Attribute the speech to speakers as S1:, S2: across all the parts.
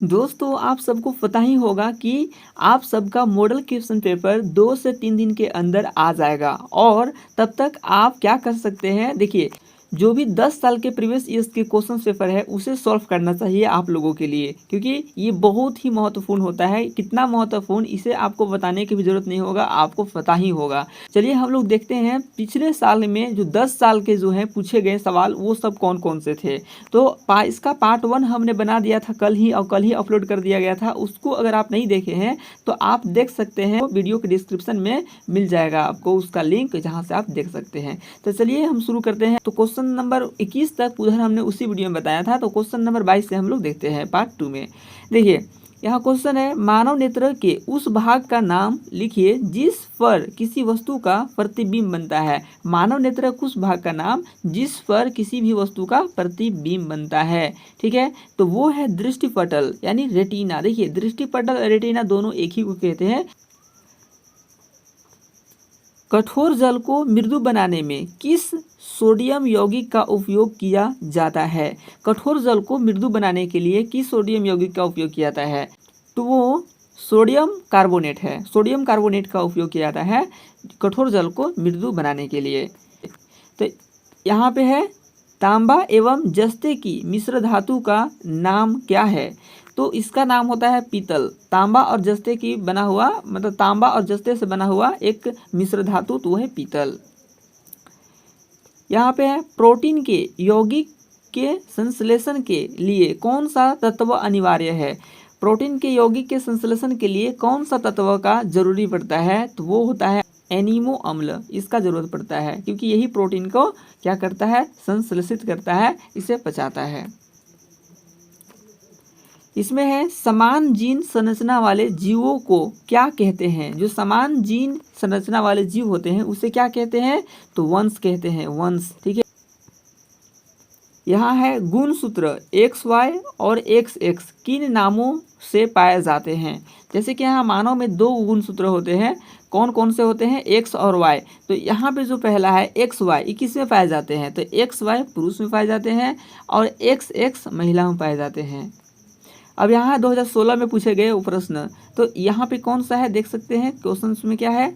S1: दोस्तों आप सबको पता ही होगा कि आप सबका मॉडल क्वेश्चन पेपर 2 से 3 दिन के अंदर आ जाएगा और तब तक आप क्या कर सकते हैं। देखिए, जो भी 10 साल के प्रीवियस ईयर्स के क्वेश्चन पेपर है उसे सॉल्व करना चाहिए आप लोगों के लिए, क्योंकि ये बहुत ही महत्वपूर्ण होता है। कितना महत्वपूर्ण इसे आपको बताने की भी जरूरत नहीं होगा, आपको पता ही होगा। चलिए हम लोग देखते हैं पिछले साल में जो 10 साल के जो हैं पूछे गए सवाल वो सब कौन कौन से थे। तो इसका पार्ट 1 हमने बना दिया था कल ही, और कल ही अपलोड कर दिया गया था। उसको अगर आप नहीं देखे हैं तो आप देख सकते हैं, वीडियो के डिस्क्रिप्शन में मिल जाएगा आपको उसका लिंक, जहां से आप देख सकते हैं। तो चलिए हम शुरू करते हैं। तो क्वेश्चन नंबर 21 तक उधर हमने उसी वीडियो में बताया था। तो क्वेश्चन नंबर 22 से हम लोग देखते हैं पार्ट 2 में। देखिए यहाँ क्वेश्चन है, मानव नेत्र के उस भाग का नाम लिखिए जिस पर किसी वस्तु का प्रतिबिंब बनता है। मानव नेत्र के उस भाग का नाम जिस पर किसी भी वस्तु का प्रतिबिंब बनता है। ठीक है, तो वो है दृष्टिपटल यानी रेटिना। देखिए दृष्टिपटल रेटिना दोनों एक ही को कहते हैं। कठोर जल को मृदु बनाने में किस सोडियम यौगिक का उपयोग किया जाता है। कठोर जल को मृदु बनाने के लिए किस सोडियम यौगिक का उपयोग किया जाता है, तो वो सोडियम कार्बोनेट है। सोडियम कार्बोनेट का उपयोग किया जाता है कठोर जल को मृदु बनाने के लिए। तो यहाँ पे है, तांबा एवं जस्ते की मिश्र धातु का नाम क्या है। तो इसका नाम होता है पीतल। तांबा और जस्ते की बना हुआ, मतलब तांबा और जस्ते से बना हुआ एक मिश्र धातु, तो है पीतल। यहाँ पे है, प्रोटीन के यौगिक के संश्लेषण के लिए कौन सा तत्व अनिवार्य है। प्रोटीन के यौगिक के संश्लेषण के लिए कौन सा तत्व का जरूरी पड़ता है, तो वो होता है एनिमो अम्ल। इसका जरूरत पड़ता है क्योंकि यही प्रोटीन को क्या करता है, संश्लेषित करता है, इसे पचाता है। इसमें है, समान जीन संरचना वाले जीवों को क्या कहते हैं। जो समान जीन संरचना वाले जीव होते हैं उसे क्या कहते हैं, तो वंश कहते हैं, वंश। ठीक है, यहाँ है, गुणसूत्र XY और XX किन नामों से पाए जाते हैं। जैसे कि यहाँ मानव में 2 गुणसूत्र होते हैं, कौन कौन से होते हैं, X और Y। तो यहाँ पे जो पहला है XY, ये किस में पाए जाते हैं, तो XY पुरुष में पाए जाते हैं और XX महिला में पाए जाते हैं। अब यहाँ 2016 में पूछे गए वो प्रश्न, तो यहाँ पे कौन सा है, देख सकते हैं क्वेश्चन में क्या है,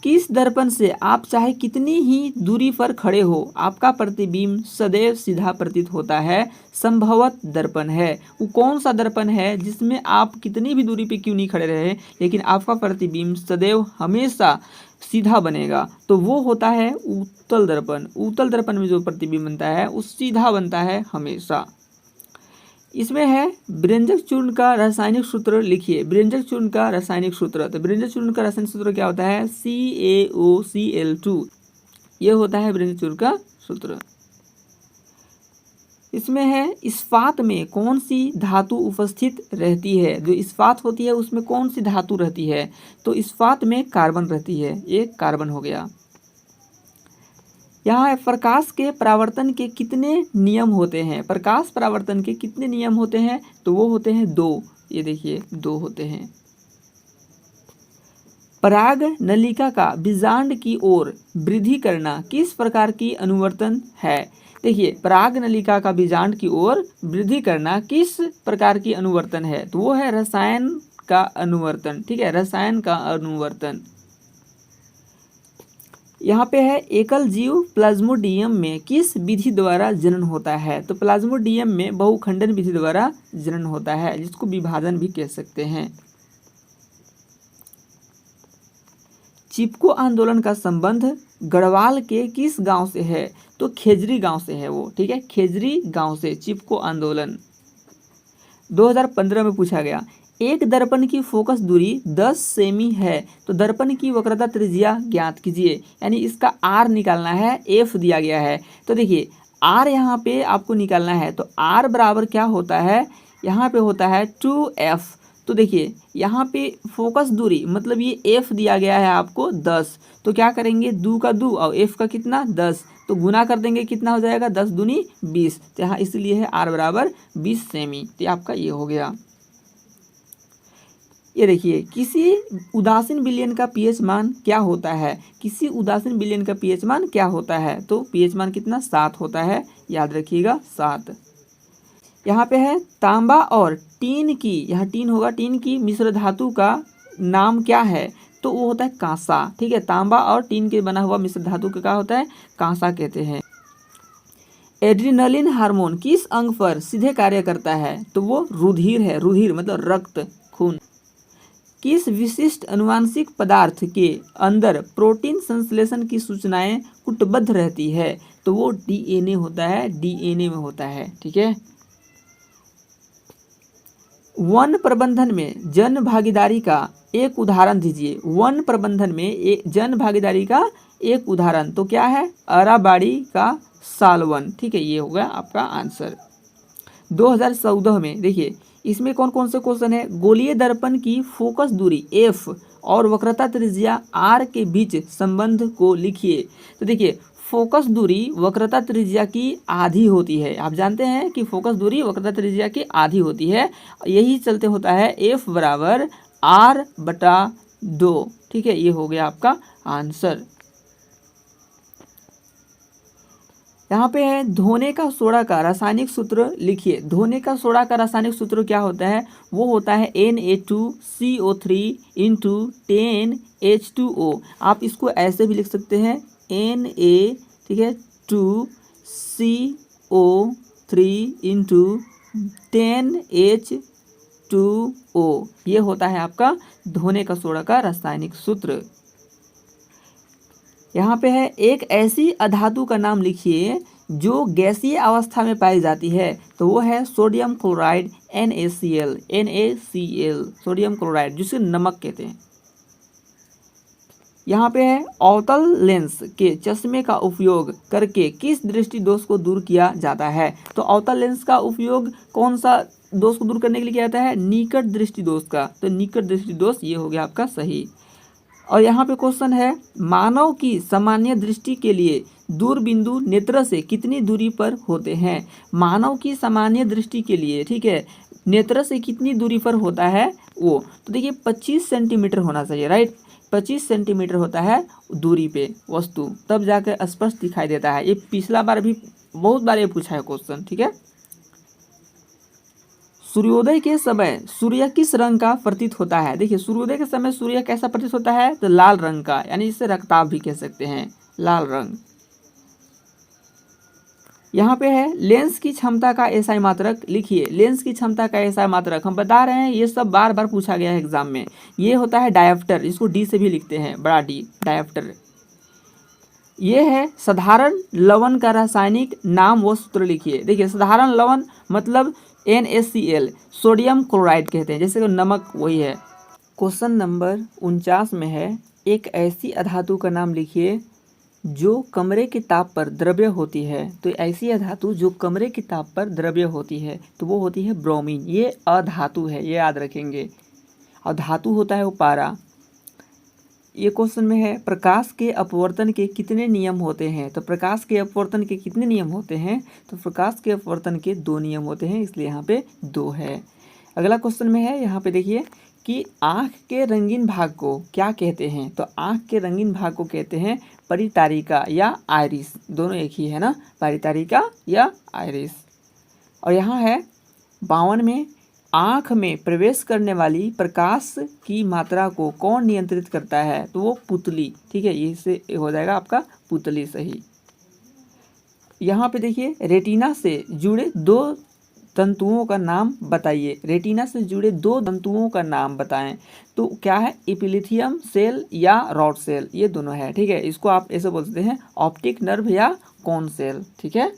S1: किस दर्पण से आप चाहे कितनी ही दूरी पर खड़े हो आपका प्रतिबिंब सदैव सीधा प्रतीत होता है। संभवत दर्पण है। वो कौन सा दर्पण है जिसमें आप कितनी भी दूरी पे क्यों नहीं खड़े रहे लेकिन आपका प्रतिबिंब सदैव हमेशा सीधा बनेगा, तो वो होता है उत्तल दर्पण। उत्तल दर्पण में जो प्रतिबिंब बनता है वो सीधा बनता है हमेशा। इसमें है, व्यंजक चूर्ण का रासायनिक सूत्र लिखिए। व्यंजक चूर्ण का रासायनिक सूत्र, तो व्यंजक चूर्ण का रासायनिक सूत्र क्या होता है, CaOCl2। ये होता है व्यंजक चूर्ण का सूत्र। इसमें है, इस्पात में कौन सी धातु उपस्थित रहती है। जो इस्पात होती है उसमें कौन सी धातु रहती है, तो इस्पात में कार्बन रहती है। ये कार्बन हो गया। यहाँ है, प्रकाश के परावर्तन के कितने नियम होते हैं। प्रकाश परावर्तन के कितने नियम होते हैं, तो वो होते हैं 2। ये देखिए 2 होते हैं। पराग नलिका का बीजांड की ओर वृद्धि करना किस प्रकार की अनुवर्तन है। देखिए पराग नलिका का बीजांड की ओर वृद्धि करना किस प्रकार की अनुवर्तन है, तो वो है रसायन का अनुवर्तन। ठीक है, रसायन का अनुवर्तन। यहाँ पे है, एकल जीव प्लाज्मोडियम में किस विधि द्वारा जनन होता है। तो प्लाज्मोडियम में बहुखंडन विधि द्वारा जनन होता है, जिसको विभाजन भी कह सकते हैं। चिपको आंदोलन का संबंध गढ़वाल के किस गांव से है, तो खेजरी गांव से है वो। ठीक है, खेजरी गांव से चिपको आंदोलन 2015 में पूछा गया। एक दर्पण की फोकस दूरी 10 सेमी है, तो दर्पण की वक्रता त्रिज्या ज्ञात कीजिए। यानी इसका R निकालना है, F दिया गया है। तो देखिए R यहाँ पे आपको निकालना है, तो R बराबर क्या होता है, यहाँ पे होता है 2F। तो देखिए यहाँ पे फोकस दूरी मतलब ये F दिया गया है आपको 10, तो क्या करेंगे 2 का 2 और F का कितना 10, तो गुना कर देंगे, कितना हो जाएगा 10 दूनी 20। तो यहाँ इसलिए है R बराबर 20 सेमी। तो आपका ये हो गया। ये देखिए, किसी उदासीन विलयन का पीएच मान क्या होता है। किसी उदासीन विलयन का पीएच मान क्या होता है, तो पीएच मान कितना 7 होता है, याद रखिएगा 7। यहाँ पे है, तांबा और टीन की, यहाँ टीन होगा, टीन की मिश्र धातु का नाम क्या है? तो वो होता है कांसा। ठीक है, तांबा और टीन के बना हुआ मिश्र धातु का क्या होता है? कांसा कहते हैं। एड्रिनलिन हार्मोन किस अंग पर सीधे कार्य करता है? तो वो रुधिर है, रुधिर मतलब रक्त, खून। किस विशिष्ट अनुवांशिक पदार्थ के अंदर प्रोटीन संश्लेषण की सूचनाएं कूटबद्ध रहती है? तो वो डीएनए होता है, डीएनए में होता है। ठीक है। वन प्रबंधन में जन भागीदारी का एक उदाहरण दीजिए। वन प्रबंधन में जन भागीदारी का एक उदाहरण तो क्या है? अराबाड़ी का सालवन। ठीक है, ये होगा आपका आंसर। 2014 में देखिए इसमें कौन कौन से क्वेश्चन है। गोलीय दर्पण की फोकस दूरी f और वक्रता त्रिज्या r के बीच संबंध को लिखिए। तो देखिए फोकस दूरी वक्रता त्रिज्या की आधी होती है। आप जानते हैं कि फोकस दूरी वक्रता त्रिज्या की आधी होती है। यही चलते होता है f बराबर r/2। ठीक है, ये हो गया आपका आंसर। यहाँ पे है धोने का सोडा का रासायनिक सूत्र लिखिए। धोने का सोडा का रासायनिक सूत्र क्या होता है? वो होता है Na2CO3 इंटू 10H2O। आप इसको ऐसे भी लिख सकते हैं Na, ठीक है, 2CO3 इंटू 10H2O। ये होता है आपका धोने का सोडा का रासायनिक सूत्र। यहाँ पे है एक ऐसी अधातु का नाम लिखिए जो गैसीय अवस्था में पाई जाती है। तो वो है sodium chloride NaCl, sodium chloride, जिसे नमक कहते हैं। यहाँ पे है अवतल लेंस के चश्मे का उपयोग करके किस दृष्टि दोष को दूर किया जाता है? तो अवतल लेंस का उपयोग कौन सा दोष को दूर करने के लिए किया जाता है? निकट दृष्टि दोष का। तो निकट दृष्टि दोष ये हो गया आपका सही। और यहाँ पे क्वेश्चन है मानव की सामान्य दृष्टि के लिए दूर बिंदु नेत्र से कितनी दूरी पर होते हैं? मानव की सामान्य दृष्टि के लिए, ठीक है, नेत्र से कितनी दूरी पर होता है वो? तो देखिए 25 सेंटीमीटर होना चाहिए, राइट। 25 सेंटीमीटर होता है दूरी पे वस्तु, तब जाकर स्पष्ट दिखाई देता है। ये पिछला बार भी बहुत बार ये पूछा है क्वेश्चन। ठीक है। सूर्योदय के समय सूर्य किस रंग का प्रतीत होता है? देखिए सूर्योदय के समय सूर्य कैसा प्रतीत होता है? तो लाल रंग का, यानी इसे रक्ताभ भी कह सकते हैं, लाल रंग। यहाँ पे है लेंस की क्षमता का एसआई मात्रक लिखिए। लेंस की क्षमता का एसआई मात्रक हम बता रहे हैं, ये सब बार बार पूछा गया है एग्जाम में। ये होता है डायोप्टर, इसको डी से भी लिखते हैं, बड़ा डी, डायोप्टर। ये है साधारण लवण का रासायनिक नाम व सूत्र लिखिए। देखिए साधारण लवण मतलब NaCl, सोडियम क्लोराइड कहते हैं, जैसे कि नमक वही है। क्वेश्चन नंबर 49 में है एक ऐसी अधातु का नाम लिखिए जो कमरे के ताप पर द्रव्य होती है। तो ऐसी अधातु जो कमरे के ताप पर द्रव्य होती है तो वो होती है ब्रोमीन। ये अधातु है, ये याद रखेंगे। और धातु होता है वो पारा। ये क्वेश्चन में है प्रकाश के अपवर्तन के कितने नियम होते हैं? तो प्रकाश के अपवर्तन के कितने नियम होते हैं? तो प्रकाश के अपवर्तन के 2 नियम होते हैं, इसलिए यहाँ पे 2 है। अगला क्वेश्चन में है, यहाँ पे देखिए कि आँख के रंगीन भाग को क्या कहते हैं? तो आँख के रंगीन भाग को कहते हैं परितारिका या आइरिस, दोनों एक ही है ना, परितारिका या आइरिस। और यहाँ है 52 में आँख में प्रवेश करने वाली प्रकाश की मात्रा को कौन नियंत्रित करता है? तो वो पुतली। ठीक है, इससे हो जाएगा आपका पुतली सही। यहाँ पे देखिए रेटिना से जुड़े 2 तंतुओं का नाम बताइए। रेटिना से जुड़े 2 तंतुओं का नाम बताएं। तो क्या है? इपिलिथियम सेल या रॉड सेल, ये दोनों है। ठीक है, इसको आप ऐसे बोलते हैं ऑप्टिक नर्व या कोन सेल। ठीक है।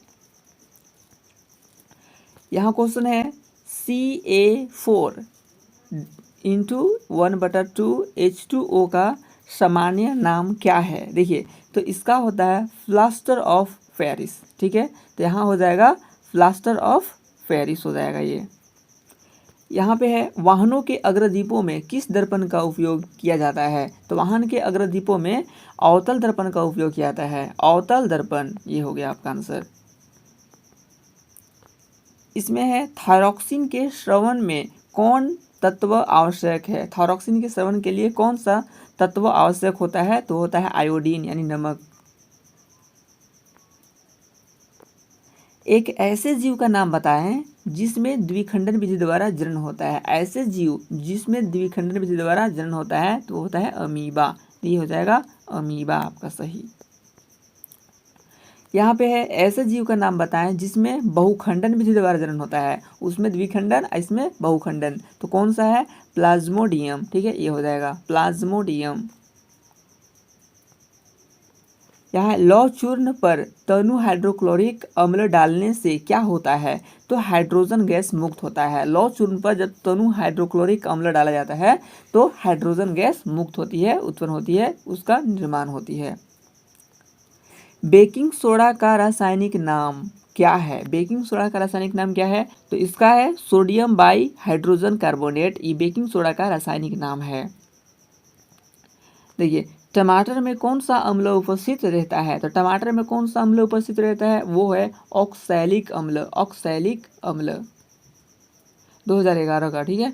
S1: यहाँ क्वेश्चन है Ca4 इंटू 1/2 H2O का सामान्य नाम क्या है? देखिए तो इसका होता है प्लास्टर ऑफ पेरिस। ठीक है, तो यहाँ हो जाएगा प्लास्टर ऑफ पेरिस हो जाएगा ये। यहाँ पे है वाहनों के अग्रदीपों में किस दर्पण का उपयोग किया जाता है? तो वाहन के अग्रदीपों में अवतल दर्पण का उपयोग किया जाता है, अवतल दर्पण। ये हो गया आपका आंसर। इसमें है थायरॉक्सिन के श्रवण में कौन तत्व आवश्यक है? थायरॉक्सिन के श्रवण के लिए कौन सा तत्व आवश्यक होता है? तो होता है आयोडीन यानी नमक। एक ऐसे जीव का नाम बताएं जिसमें द्विखंडन विधि द्वारा जनन होता है। ऐसे जीव जिसमें द्विखंडन विधि द्वारा जनन होता है तो होता है अमीबा। ये हो जाएगा अमीबा आपका सही। यहाँ पे है ऐसे जीव का नाम बताएं जिसमें बहुखंडन विधि द्वारा जनन होता है। उसमें द्विखंडन, इसमें बहुखंडन, तो कौन सा है? प्लाज्मोडियम। ठीक है, ये हो जाएगा प्लाज्मोडियम। यहाँ लौह चूर्ण पर तनु हाइड्रोक्लोरिक अम्ल डालने से क्या होता है? तो हाइड्रोजन गैस मुक्त होता है। लौह चूर्ण पर जब तनु हाइड्रोक्लोरिक अम्ल डाला जाता है तो हाइड्रोजन गैस मुक्त होती है, उत्पन्न होती है, उसका निर्माण होती है। बेकिंग सोडा का रासायनिक नाम क्या है? बेकिंग सोडा का रासायनिक नाम क्या है? तो इसका है सोडियम बाई हाइड्रोजन कार्बोनेट। ये बेकिंग सोडा का रासायनिक नाम है। देखिए, टमाटर में कौन सा अम्ल उपस्थित रहता है? तो टमाटर में कौन सा अम्ल उपस्थित रहता है? वो है ऑक्सैलिक अम्ल। ऑक्सैलिक अम्ल 2011 का। ठीक है,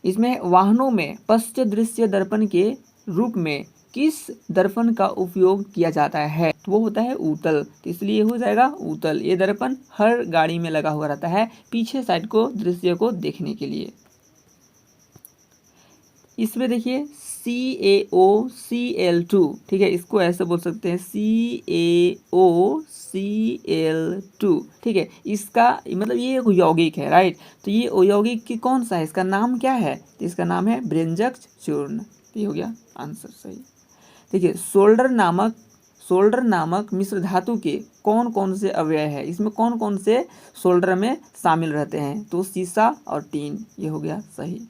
S1: इसमें वाहनों में पश्च दृश्य दर्पण के रूप में किस दर्पण का उपयोग किया जाता है? तो वो होता है उत्तल, तो इसलिए हो जाएगा उत्तल। ये दर्पण हर गाड़ी में लगा हुआ रहता है पीछे साइड को दृश्य को देखने के लिए। इसमें देखिए CaOCl2, ठीक है, इसको ऐसे बोल सकते हैं CaOCl2। ठीक है, इसका मतलब ये एक यौगिक है, राइट। तो ये यौगिक की कौन सा है? इसका नाम क्या है? तो इसका नाम है ब्रेंजक चूर्ण। ये हो गया आंसर सही। देखिए, सोल्डर नामक मिश्र धातु के कौन कौन से अवयव है? इसमें कौन कौन से सोल्डर में शामिल रहते हैं? तो सीसा और टीन। ये हो गया सही।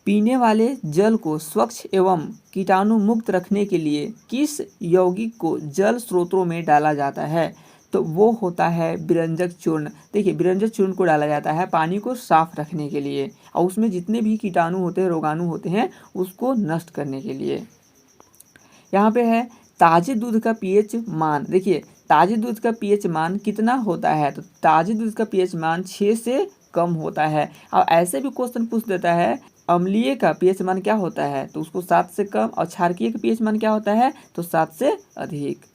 S1: पीने वाले जल को स्वच्छ एवं कीटाणु मुक्त रखने के लिए किस यौगिक को जल स्रोतों में डाला जाता है? तो वो होता है बिरंजक चूर्ण। देखिए, बिरंजक चूर्ण को डाला जाता है पानी को साफ रखने के लिए और उसमें जितने भी कीटाणु होते हैं, रोगाणु होते हैं, उसको नष्ट करने के लिए। यहाँ पे है ताजे दूध का पीएच मान। देखिए, ताजे दूध का पीएच मान कितना होता है? तो ताजे दूध का पीएच मान 6 से कम होता है। और ऐसे भी क्वेश्चन पूछ देता है अम्लीय का पीएच मान क्या होता है? तो उसको 7 से कम। और क्षारकीय का पीएच मान क्या होता है? तो 7 से अधिक।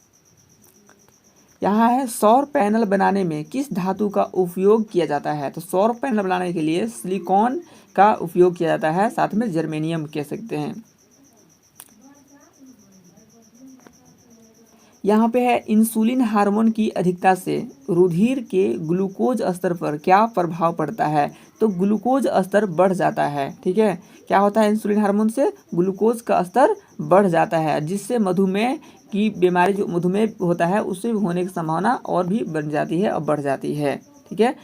S1: यहाँ है सौर पैनल बनाने में किस धातु का उपयोग किया जाता है? तो सौर पैनल बनाने के लिए सिलिकॉन का उपयोग किया जाता है, साथ में जर्मेनियम कह सकते हैं। यहाँ पे है इंसुलिन हार्मोन की अधिकता से रुधिर के ग्लूकोज स्तर पर क्या प्रभाव पड़ता है? तो ग्लूकोज स्तर बढ़ जाता है। ठीक है, क्या होता है? इंसुलिन हार्मोन से ग्लूकोज का स्तर बढ़ जाता है, जिससे मधुमेह की बीमारी, जो मधुमेह होता है, उससे होने की संभावना और भी बन जाती है और बढ़ जाती है। ठीक है,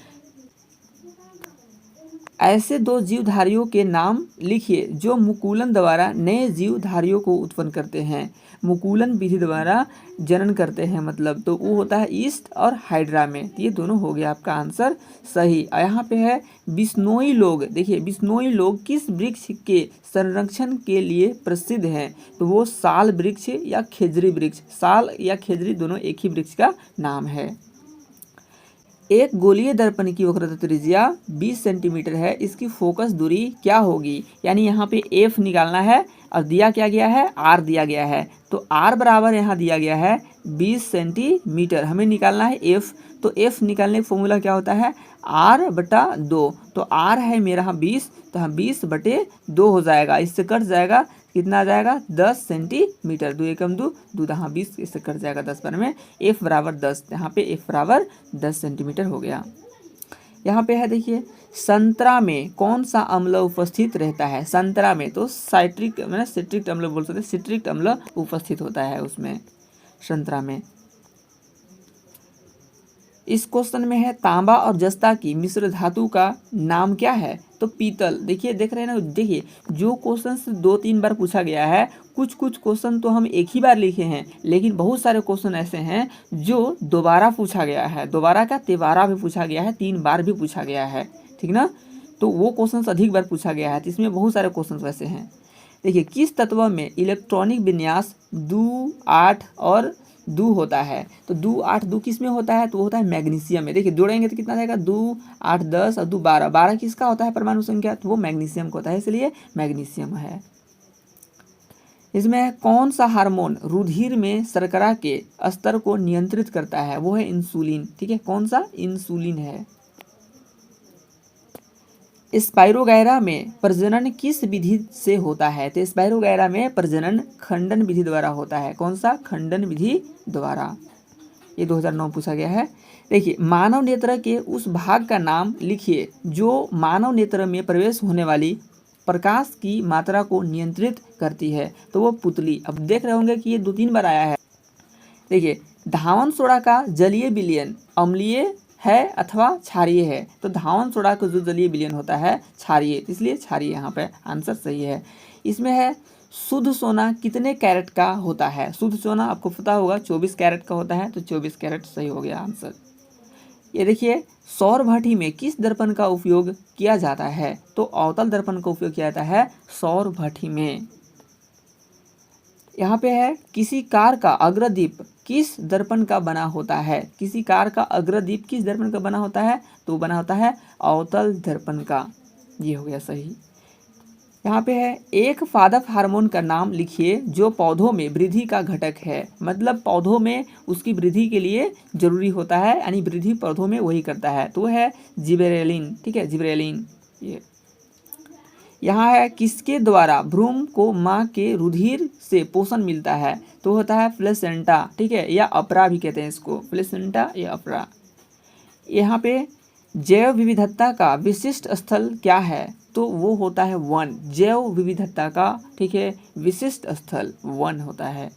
S1: ऐसे दो जीवधारियों के नाम लिखिए जो मुकुलन द्वारा नए जीवधारियों को उत्पन्न करते हैं। मुकुलन विधि द्वारा जनन करते हैं, मतलब तो वो होता है ईस्ट और हाइड्रा में। ये दोनों हो गया आपका आंसर सही। और यहाँ पे है बिश्नोई लोग। देखिए, बिश्नोई लोग किस वृक्ष के संरक्षण के लिए प्रसिद्ध हैं? तो वो साल वृक्ष या खेजरी वृक्ष। साल या खेजरी दोनों एक ही वृक्ष का नाम है। एक गोलीय दर्पण की वक्रता त्रिज्या 20 सेंटीमीटर है, इसकी फोकस दूरी क्या होगी? यानी यहाँ पे F निकालना है और दिया क्या गया है? R दिया गया है। तो R बराबर यहाँ दिया गया है 20 सेंटीमीटर, हमें निकालना है F। तो F निकालने का फॉर्मूला क्या होता है? R/2। तो R है मेरा 20, तो हम 20/2 हो जाएगा। इससे कट जाएगा, कितना आ जाएगा? 10 सेंटीमीटर। 2 एकम 2, 2 दहा 20, इससे कट जाएगा 10 बार में। F बराबर 10, यहाँ पे F बराबर 10 सेंटीमीटर हो गया। यहाँ पे है देखिए, संतरा में कौन सा अम्ल उपस्थित रहता है? संतरा में तो साइट्रिक मतलब सिट्रिक अम्ल बोल सकते हैं, सिट्रिक अम्ल उपस्थित होता है उसमें, संतरा में। इस क्वेश्चन में है तांबा और जस्ता की मिश्र धातु का नाम क्या है? तो पीतल। देखिए, देख रहे हैं ना, देखिए जो क्वेश्चन 2-3 बार पूछा गया है, कुछ क्वेश्चन तो हम एक ही बार लिखे हैं, लेकिन बहुत सारे क्वेश्चन ऐसे हैं जो दोबारा पूछा गया है। दोबारा का तिबारा भी पूछा गया है, 3 बार भी पूछा गया है, ठीक ना। तो वो क्वेश्चन अधिक बार पूछा गया है, तो इसमें बहुत सारे क्वेश्चन वैसे हैं। देखिए, किस तत्व में इलेक्ट्रॉनिक विन्यास 2, 8 और 2 होता है? तो 2, 8, 2 किस में होता है? तो वो होता है मैग्नीशियम में। देखिए, जोड़ेंगे तो कितना जाएगा? 2, 8, 10 और 2, 12। 12 किसका होता है परमाणु संख्या? तो वो मैग्नीशियम का होता है, इसलिए मैग्नीशियम है। इसमें कौन सा हार्मोन रुधिर में शर्करा के स्तर को नियंत्रित करता है? वो है इंसुलिन। ठीक है, कौन सा? इंसुलिन है। स्पाइरोगैरा में प्रजनन किस विधि से होता है? तो स्पाइरोगैरा में प्रजनन खंडन विधि द्वारा होता है। कौन सा? खंडन विधि द्वारा। ये 2009 पूछा गया है। देखिए, मानव नेत्र के उस भाग का नाम लिखिए जो मानव नेत्र में प्रवेश होने वाली प्रकाश की मात्रा को नियंत्रित करती है। तो वो पुतली। अब देख रहे होंगे कि ये 2-3 बार आया है। देखिए, धावन सोडा का जलीय विलयन अम्लीय है अथवा क्षारीय है? तो धावन सोडा का जो जलीय विलयन होता है क्षारीय, इसलिए क्षारीय यहाँ पे आंसर सही है। इसमें है शुद्ध सोना कितने कैरेट का होता है? शुद्ध सोना आपको पता होगा 24 कैरेट का होता है, तो 24 कैरेट सही हो गया आंसर। ये देखिए, सौर भट्ठी में किस दर्पण का उपयोग किया जाता है? तो अवतल दर्पण का उपयोग किया जाता है सौर भट्ठी में। यहाँ पे है किसी कार का अग्रदीप किस दर्पण का बना होता है? किसी कार का अग्रदीप किस दर्पण का बना होता है? तो बना होता है अवतल दर्पण का। ये हो गया सही। यहाँ पे है एक पादप हार्मोन का नाम लिखिए जो पौधों में वृद्धि का घटक है। मतलब पौधों में उसकी वृद्धि के लिए जरूरी होता है, यानी वृद्धि पौधों में वही करता है, तो है जिबरेलिन। ठीक है, जिबरेलिन। ये यहाँ है किसके द्वारा भ्रूण को माँ के रुधिर से पोषण मिलता है? तो होता है प्लेसेंटा। ठीक है, या अपरा भी कहते हैं इसको, प्लेसेंटा या अपरा। यहाँ पे जैव विविधता का विशिष्ट स्थल क्या है? तो वो होता है वन। जैव विविधता का, ठीक है, विशिष्ट स्थल वन होता है।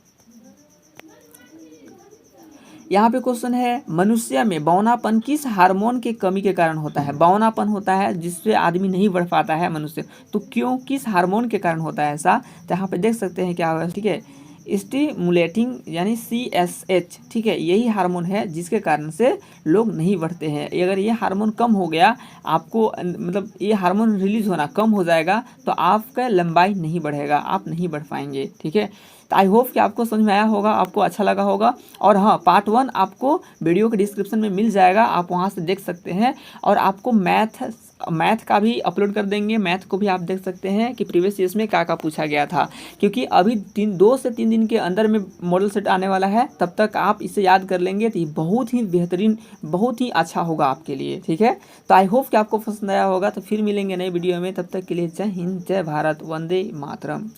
S1: यहाँ पे क्वेश्चन है मनुष्य में बौनापन किस हार्मोन के कमी के कारण होता है? बौनापन होता है जिससे आदमी नहीं बढ़ पाता है मनुष्य, तो क्यों, किस हार्मोन के कारण होता है ऐसा? तो यहाँ पे देख सकते हैं क्या होगा। ठीक है, स्टिमुलेटिंग यानी CSH। ठीक है, यही हार्मोन है जिसके कारण से लोग नहीं बढ़ते हैं। अगर ये हार्मोन कम हो गया, आपको मतलब ये हार्मोन रिलीज होना कम हो जाएगा, तो आपका लंबाई नहीं बढ़ेगा, आप नहीं बढ़ पाएंगे। ठीक है, तो आई होप कि आपको समझ में आया होगा, आपको अच्छा लगा होगा। और हाँ, पार्ट 1 आपको वीडियो के डिस्क्रिप्शन में मिल जाएगा, आप वहाँ से देख सकते हैं। और आपको मैथ का भी अपलोड कर देंगे, मैथ को भी आप देख सकते हैं कि प्रीवियस ईयर्स में क्या क्या पूछा गया था। क्योंकि अभी 2 से 3 दिन के अंदर में मॉडल सेट आने वाला है, तब तक आप इसे याद कर लेंगे तो ये बहुत ही बेहतरीन, बहुत ही अच्छा होगा आपके लिए। ठीक है, तो आई होप कि आपको पसंद आया होगा। तो फिर मिलेंगे नए वीडियो में, तब तक के लिए जय हिंद, जय भारत, वंदे मातरम।